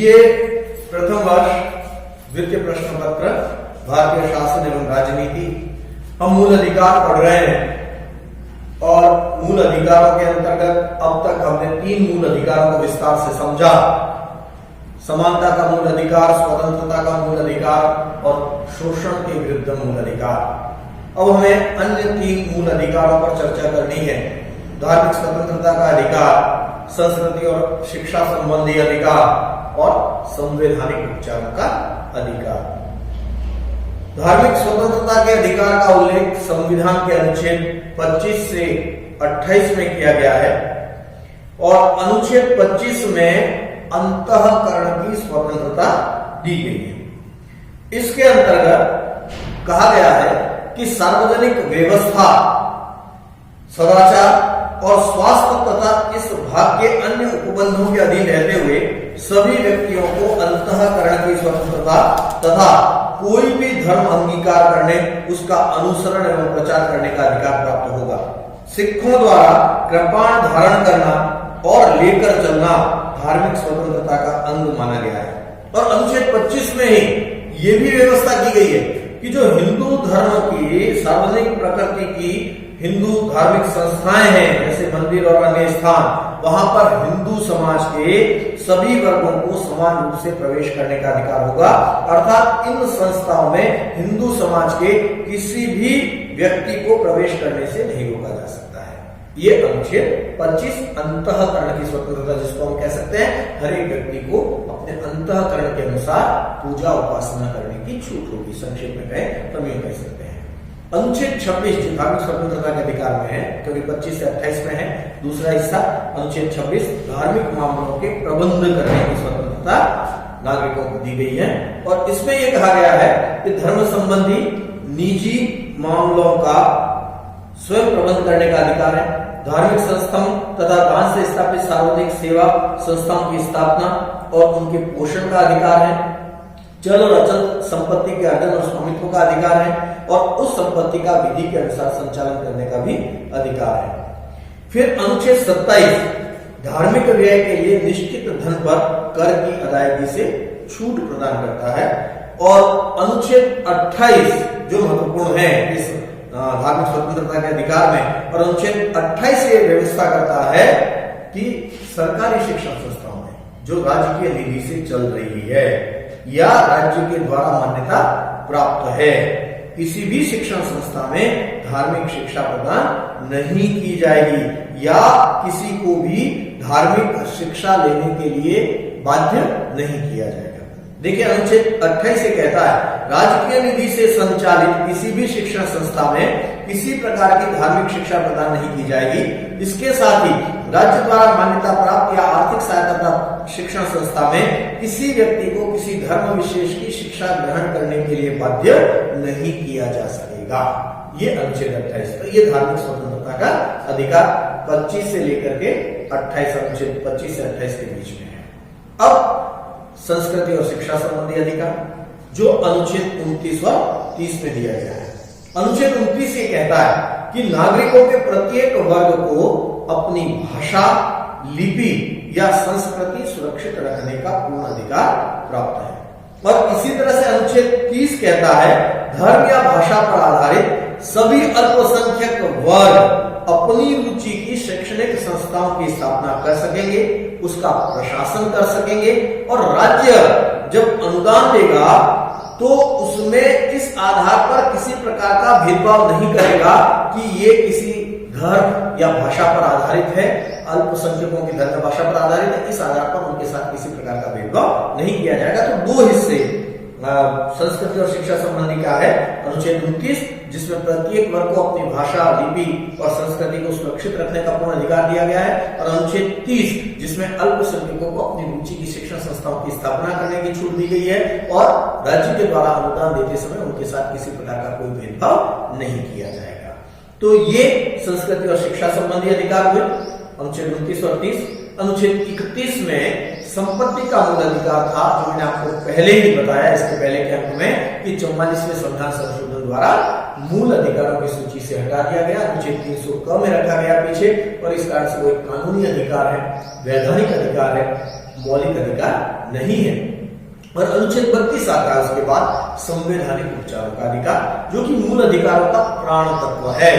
BA प्रथम वर्ष द्वितीय प्रश्न पत्र भारतीय शासन एवं राजनीति। हम मूल अधिकार पढ़ रहे हैं और मूल अधिकारों के अंतर्गत अब तक हमने 3 मूल अधिकारों को विस्तार से समझा। समानता का मूल अधिकार, स्वतंत्रता का मूल अधिकार और शोषण के विरुद्ध मूल अधिकार। अब हमें अन्य 3 मूल अधिकारों पर चर्चा करनी है। धार्मिक स्वतंत्रता का अधिकार, संस्कृति और शिक्षा संबंधी अधिकार और संवैधानिक उपचारों का अधिकार। धार्मिक स्वतंत्रता के अधिकार का उल्लेख संविधान के अनुच्छेद 25 से 28 में किया गया है और अनुच्छेद 25 में अंतःकरण की स्वतंत्रता दी गई है। इसके अंतर्गत कहा गया है कि सार्वजनिक व्यवस्था, सदाचार और स्वास्थ्य तथा इस भाग के अन्य उपबंधों के अधीन रहते हुए सभी व्यक्तियों को अंतःकरण की स्वतंत्रता तथा कोई भी धर्म अंगीकार करने, उसका अनुसरण एवं प्रचार करने का अधिकार प्राप्त होगा। सिखों द्वारा कृपाण धारण करना और लेकर चलना धार्मिक स्वतंत्रता का अंग माना गया है। और अनुच्छेद 25 में ही ये भी व्यवस्था की गई है कि जो हिंदू धर्म की सार्वजनिक प्रकृति की हिंदू धार्मिक संस्थाएं हैं, जैसे मंदिर और अन्य स्थान, वहां पर हिंदू समाज के सभी वर्गों को समान रूप से प्रवेश करने का अधिकार होगा। अर्थात इन संस्थाओं में हिंदू समाज के किसी भी व्यक्ति को प्रवेश करने से नहीं रोका जा सकता है। ये अनुच्छेद 25 अंतःकरण की स्वतंत्रता, जिसको हम कह सकते हैं हर एक व्यक्ति को अपने अंतःकरण के अनुसार पूजा उपासना करने की छूट होगी। संक्षेप में कहें तो हम ये कह सकते हैं। अनुच्छेद 26 जो धार्मिक स्वतंत्रता के अधिकार में है, क्योंकि 25 से 28 में है। दूसरा हिस्सा अनुच्छेद 26 धार्मिक मामलों के प्रबंध करने की स्वतंत्रता नागरिकों को दी गई है और इसमें यह कहा गया है कि धर्म संबंधी निजी मामलों का स्वयं प्रबंध करने का अधिकार है। धार्मिक संस्थाओं तथा दान से स्थापित सार्वजनिक सेवा संस्थाओं की स्थापना और उनके पोषण का अधिकार है। चल और अचल संपत्ति के अर्जन और स्वामित्व का अधिकार है और उस संपत्ति का विधि के अनुसार संचालन करने का भी अधिकार है। फिर अनुच्छेद 27 धार्मिक व्यय के लिए निश्चित धन पर कर की अदायगी से छूट प्रदान करता है और अनुच्छेद 28 जो महत्वपूर्ण है इस धार्मिक स्वतंत्रता के अधिकार में, और अनुच्छेद 28 ये व्यवस्था करता है कि सरकारी शिक्षण संस्थाओं में जो राजकीय निधि से चल रही है या राज्य के द्वारा मान्यता प्राप्त है, किसी भी शिक्षण संस्था में धार्मिक शिक्षा प्रदान नहीं की जाएगी या किसी को भी धार्मिक शिक्षा लेने के लिए बाध्य नहीं किया जाएगा। देखिए अनुच्छेद 28 से कहता है राजकीय निधि से संचालित किसी भी शिक्षण संस्था में किसी प्रकार की धार्मिक शिक्षा प्रदान नहीं की जाएगी। इसके साथ ही राज्य द्वारा मान्यता प्राप्त या आर्थिक सहायता प्राप्त शिक्षण संस्था में किसी व्यक्ति को किसी धर्म विशेष की शिक्षा ग्रहण करने के लिए बाध्य नहीं किया जा सकेगा। ये अनुच्छेद 28। तो ये धार्मिक स्वतंत्रता का अधिकार 25 से लेकर के 28, अनुच्छेद 25 से 28 के बीच में है। अब संस्कृति और शिक्षा संबंधी अधिकार जो अनुच्छेद 29 और 30 में दिया गया है। अनुच्छेद 29 ये कहता है कि नागरिकों के प्रत्येक वर्ग को अपनी भाषा, लिपि या संस्कृति सुरक्षित रखने का पूर्ण अधिकार प्राप्त है। और इसी तरह से अनुच्छेद 30 कहता है धर्म या भाषा पर आधारित सभी अल्पसंख्यक वर्ग अपनी रुचि की शैक्षणिक संस्थाओं की स्थापना कर सकेंगे, उसका प्रशासन कर सकेंगे और राज्य जब अनुदान देगा तो उसमें इस आधार पर किसी प्रकार का भेदभाव नहीं करेगा कि ये किसी धर्म या भाषा पर आधारित है, अल्पसंख्यकों की धर्म भाषा पर आधारित है, इस आधार पर उनके साथ किसी प्रकार का भेदभाव नहीं किया जाएगा। तो 2 हिस्से संस्कृति और शिक्षा संबंधी का है अनुच्छेद 29, जिसमें प्रत्येक वर्ग को अपनी भाषा, लिपि और संस्कृति को सुरक्षित रखने का पूर्ण अधिकार दिया गया है, और अनुच्छेद 30 जिसमें अल्पसंख्यकों को अपनी रुचि की शिक्षण संस्थाओं की स्थापना करने की छूट दी गई है और राज्य के द्वारा अनुदान देते समय उनके साथ किसी प्रकार का कोई भेदभाव नहीं किया जाएगा। तो ये संस्कृति और शिक्षा संबंधी अधिकार हुए अनुच्छेद 29 और 30। अनुच्छेद 31 में संपत्ति का मूल अधिकार था, जो मैंने आपको पहले ही बताया इसके पहले के अंक में कि 44वें संविधान संशोधन द्वारा मूल अधिकारों की सूची से हटा दिया गया। अनुच्छेद 300 में रखा गया पीछे, और इस कारण से वो एक कानूनी अधिकार है, वैधानिक अधिकार है, मौलिक अधिकार नहीं है। और अनुच्छेद 32 आता है उसके बाद संवैधानिक उपचारों का अधिकार, जो कि मूल अधिकारों का प्राण तत्व है।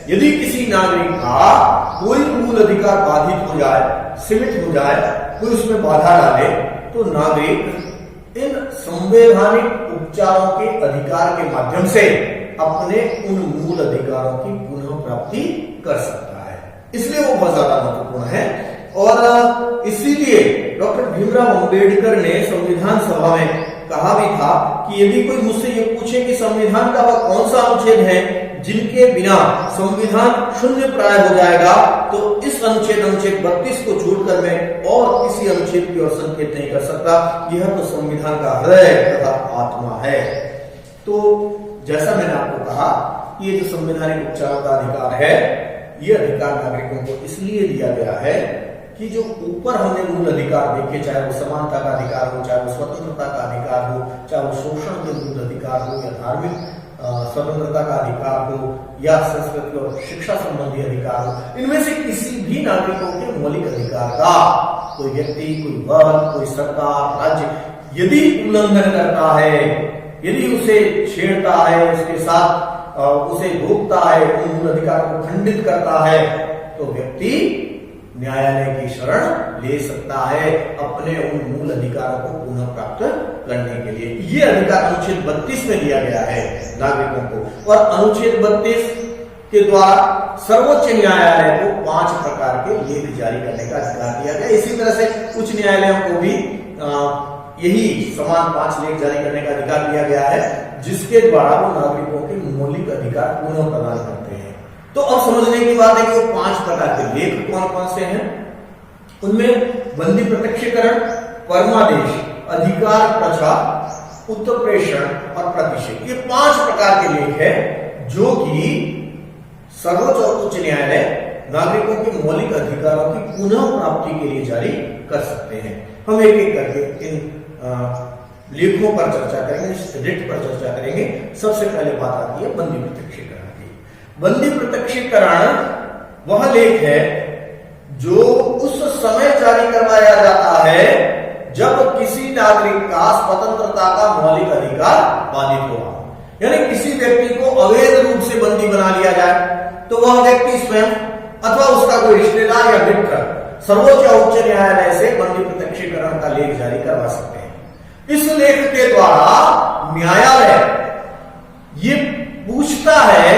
यदि किसी नागरिक का कोई मूल अधिकार बाधित हो जाए, सीमित हो जाए, कोई उसमें बाधा डाले, तो नागरिक इन संवैधानिक उपचारों के अधिकार के माध्यम से अपने उन मूल अधिकारों की पुनः प्राप्ति कर सकता है। इसलिए वो बहुत ज्यादा महत्वपूर्ण है। और इसीलिए डॉक्टर भीमराव अंबेडकर ने संविधान सभा में कहा भी था कि यदि कोई मुझसे ये पूछे कि संविधान का वह कौन सा अनुच्छेद है जिनके बिना संविधान शून्य प्राय हो जाएगा, तो इस अनुच्छेद 32 को छोड़कर मैं और किसी अनुच्छेद की ओर संकेत नहीं कर सकता। यह तो संविधान का हृदय तथा आत्मा है। तो जैसा मैंने आपको कहा, ये जो संवैधानिक उपचारों का अधिकार है, ये अधिकार नागरिकों को इसलिए दिया गया है कि जो ऊपर हमने मूल अधिकार देखे, चाहे वो समानता का अधिकार हो, चाहे वो स्वतंत्रता का अधिकार हो, चाहे वो शोषण के विरुद्ध अधिकार हो, या धार्मिक स्वतंत्रता का अधिकार हो, या संस्कृति और शिक्षा संबंधी अधिकार हो, इनमें से किसी भी नागरिकों के मौलिक अधिकार का कोई व्यक्ति, कोई वर्ग, कोई सरकार, राज्य यदि उल्लंघन करता है, यदि उसे छेड़ता है, उसके साथ उसे रोकता है, उन मूल अधिकारों को खंडित करता है, तो व्यक्ति न्यायालय की शरण ले सकता है अपने उन मूल अधिकारों को पुनः प्राप्त करने के लिए। ये अधिकार अनुच्छेद 32 में दिया गया है नागरिकों को। और अनुच्छेद 32 के द्वारा सर्वोच्च न्यायालय को 5 प्रकार के लेख जारी करने का अधिकार दिया गया। इसी तरह से उच्च न्यायालयों को भी यही समान 5 लेख जारी करने का अधिकार दिया गया है, जिसके द्वारा वो नागरिकों के मौलिक अधिकार पुनः प्रदान करते हैं। तो अब समझने की बात है कि वो 5 प्रकार के लेख कौन कौन से हैं। उनमें बंदी प्रत्यक्षीकरण, परमादेश, अधिकार प्रथा, उत्प्रेषण और प्रतिषेध, ये 5 प्रकार के लेख है जो कि सर्वोच्च और उच्च न्यायालय नागरिकों के मौलिक अधिकारों की पुनः प्राप्ति के लिए जारी कर सकते हैं। हम एक एक करके इन लेखों पर चर्चा करेंगे, इस रिट पर चर्चा करेंगे। सबसे पहले बात आती है बंदी प्रत्यक्षीकरण की। बंदी प्रत्यक्षीकरण वह लेख है जो उस समय जारी करवाया जाता है जब किसी नागरिक का स्वतंत्रता का मौलिक अधिकार बाधित हो, यानी किसी व्यक्ति को अवैध रूप से बंदी बना लिया जाए, तो वह व्यक्ति स्वयं अथवा उसका कोई रिश्तेदार या मित्र सर्वोच्च या उच्च न्यायालय से बंदी प्रत्यक्षीकरण का लेख जारी करवा सकते हैं। इस लेख के द्वारा न्यायालय ये पूछता है,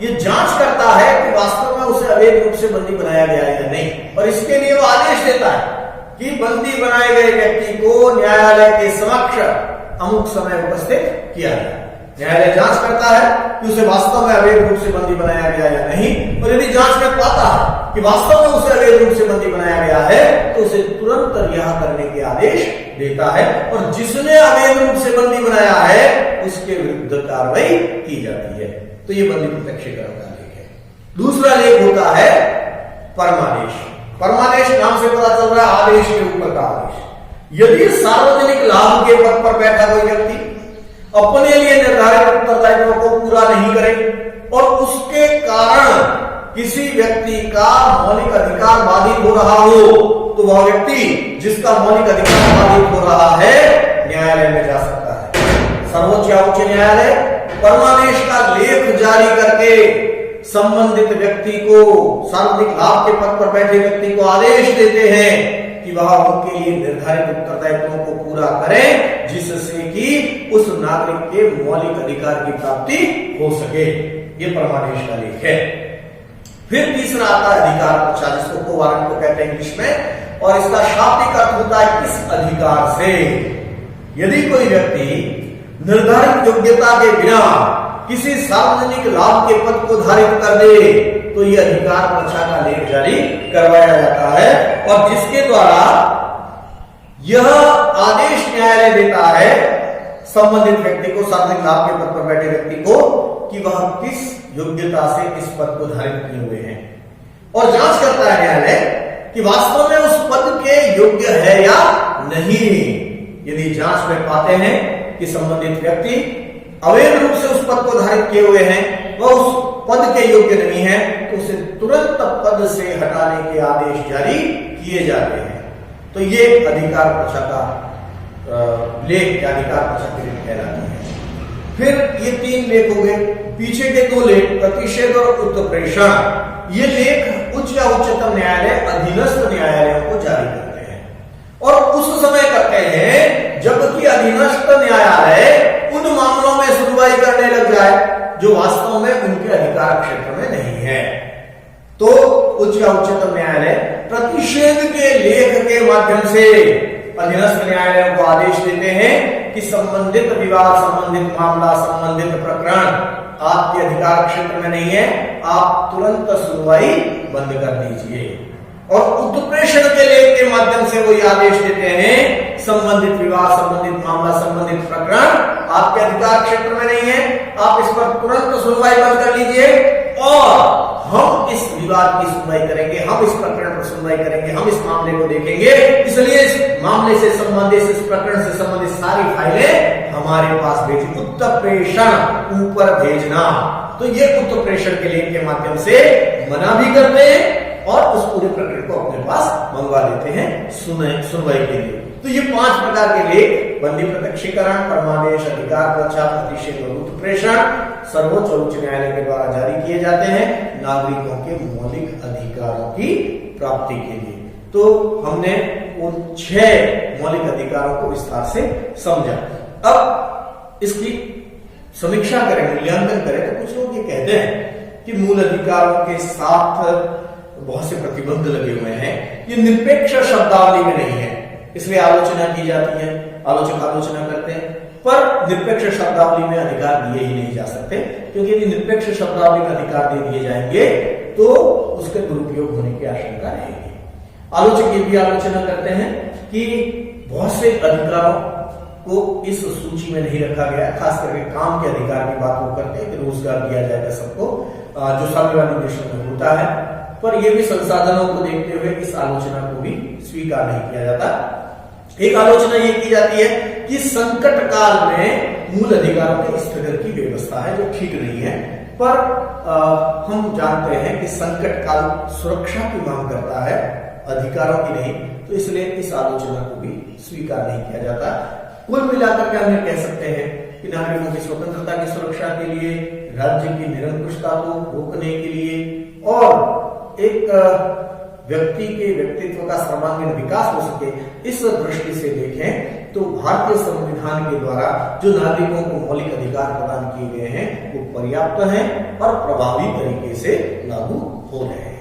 ये जांच करता है कि वास्तव में उसे अवैध रूप से बंदी बनाया गया है या नहीं, और इसके लिए वो आदेश देता है कि बंदी बनाए गए व्यक्ति को न्यायालय के समक्ष अमुक समय उपस्थित किया जाए। न्यायालय जांच करता है कि उसे वास्तव में अवैध रूप से बंदी बनाया गया या नहीं, और यदि जांच में पाता है कि वास्तव में उसे अवैध रूप से बंदी बनाया गया है, तो उसे तुरंत रिहा करने के आदेश देता है, और जिसने अवैध रूप से बंदी बनाया है उसके विरुद्ध कार्रवाई की जाती है। तो ये बंदी प्रत्यक्षीकरण का लेख है। दूसरा लेख होता है परमादेश। परमादेश नाम से पता चल रहा है आदेश के ऊपर का आदेश। यदि सार्वजनिक लाभ के पद पर बैठा कोई व्यक्ति अपने लिए निर्धारित उत्तरदायित्वों को पूरा नहीं करे और उसके कारण किसी व्यक्ति का मौलिक अधिकार बाधित हो रहा हो, तो वह व्यक्ति जिसका मौलिक अधिकार बाधित हो रहा है न्यायालय में जा सकता है। सर्वोच्च या उच्च न्यायालय परमादेश का लेख जारी करके संबंधित व्यक्ति को, सार्वजनिक लाभ के पद पर बैठे व्यक्ति को आदेश देते हैं कि वह उनके लिए निर्धारित उत्तरदायित्वों को पूरा करें, जिससे कि उस नागरिक के मौलिक अधिकार की प्राप्ति हो सके। ये परमादेश का लेख है। फिर तीसरा आता है अधिकार प्रथा, जिसको कोवारंट को कहते हैं इंग्लिश में, और इसका शाब्दिक अर्थ होता है किस अधिकार से। यदि कोई व्यक्ति निर्धारित योग्यता के बिना किसी सार्वजनिक लाभ के पद को धारित कर दे, तो यह अधिकार प्रथा का लेख जारी करवाया जाता है, और जिसके द्वारा यह आदेश न्यायालय देता है संबंधित व्यक्ति को, सार्वजनिक लाभ के पद पर बैठे व्यक्ति को, कि वह किस योग्यता से इस पद को धारित किए हुए हैं, और जांच करता है न्यायालय कि वास्तव में उस पद के योग्य है या नहीं। यदि जांच में पाते हैं कि संबंधित व्यक्ति अवैध रूप से उस पद को धारित किए हुए हैं, वह उस पद के योग्य नहीं है, तो उसे तुरंत पद से हटाने के आदेश जारी किए जाते हैं। तो ये अधिकार परीक्षा का लेख या अधिकार परीक्षा के लेख कहलाती है। फिर ये 3 लेख हो गए। पीछे के 2 लेख प्रतिषेध और उत्प्रेषण, ये लेख उच्च या उच्चतम न्यायालय अधीनस्थ न्यायालयों को जारी करते हैं और उस समय करते हैं जबकि अधीनस्थ न्यायालय उन मामलों में सुनवाई करने लग जाए जो वास्तव में उनके अधिकार क्षेत्र में नहीं है। तो उच्च या उच्चतम न्यायालय प्रतिषेध के लेख के माध्यम से अधीनस्थ न्यायालयों को आदेश देते हैं कि संबंधित विवाद, संबंधित मामला, संबंधित प्रकरण आपके अधिकार क्षेत्र में नहीं है, आप तुरंत सुनवाई बंद कर दीजिए। और उत्प्रेषण के लेख के माध्यम से वो आदेश देते हैं संबंधित विवाद, संबंधित मामला, संबंधित प्रकरण आपके अधिकार क्षेत्र में नहीं है, आप इस पर तुरंत सुनवाई बंद कर लीजिए और हम इस विवाद की सुनवाई करेंगे, हम इस प्रकरण पर सुनवाई करेंगे, हम इस मामले को देखेंगे। इसलिए इस मामले से संबंधित, इस प्रकरण से संबंधित सारी फाइलें हमारे पास भेजिए। उत्प्रेषण, ऊपर भेजना। तो ये उत्प्रेषण के लेख के माध्यम से मना भी करते हैं और उस पूरे प्रकरण को अपने पास मंगवा देते हैं सुनवाई के लिए। तो ये 5 प्रकार के लेख बंदी प्रत्यक्षीकरण, परमादेश, अधिकार परीक्षा, प्रतिषेध और उत्प्रेषण सर्वोच्च और उच्च न्यायालय के द्वारा जारी किए जाते हैं नागरिकों के मौलिक अधिकारों की प्राप्ति के लिए। तो हमने उन 6 मौलिक अधिकारों को विस्तार से समझा। अब इसकी समीक्षा करें, मूल्यांकन करें तो कुछ लोग ये कहते हैं कि मूल अधिकारों के साथ बहुत से प्रतिबंध लगे हुए हैं, ये निरपेक्ष शब्दावली में नहीं है, इसलिए आलोचना की जाती है, आलोचक आलोचना करते हैं। पर निरपेक्ष शब्दावली में अधिकार दिए ही नहीं जा सकते, क्योंकि यदि निरपेक्ष शब्दावली में अधिकार दे दिए जाएंगे तो उसके दुरुपयोग होने की आशंका रहेगी। आलोचक ये भी आलोचना करते हैं कि बहुत से अधिकारों को इस सूची में नहीं रखा गया, खास करके काम के अधिकार की बात वो करते हैं कि रोजगार दिया जाएगा सबको, जो साम्यवादी देशों में होता है। पर यह भी संसाधनों को देखते हुए इस आलोचना को भी स्वीकार नहीं किया जाता। एक आलोचना ये की जाती है कि संकट काल में मूल अधिकारों के स्थगन की व्यवस्था है जो ठीक नहीं है। पर हम जानते हैं कि संकट काल सुरक्षा की मांग करता है, अधिकारों की नहीं, तो इसलिए इस आलोचना को भी स्वीकार नहीं किया जाता। कुल मिलाकर के हम ये कह सकते हैं कि नागरिकों की स्वतंत्रता की सुरक्षा के लिए, राज्य की निरंकुशता को रोकने के लिए और एक व्यक्ति के व्यक्तित्व का सर्वांगीण विकास हो सके, इस दृष्टि से देखें तो भारतीय संविधान के द्वारा जो नागरिकों को मौलिक अधिकार प्रदान किए गए हैं वो पर्याप्त हैं और प्रभावी तरीके से लागू हो रहे हैं।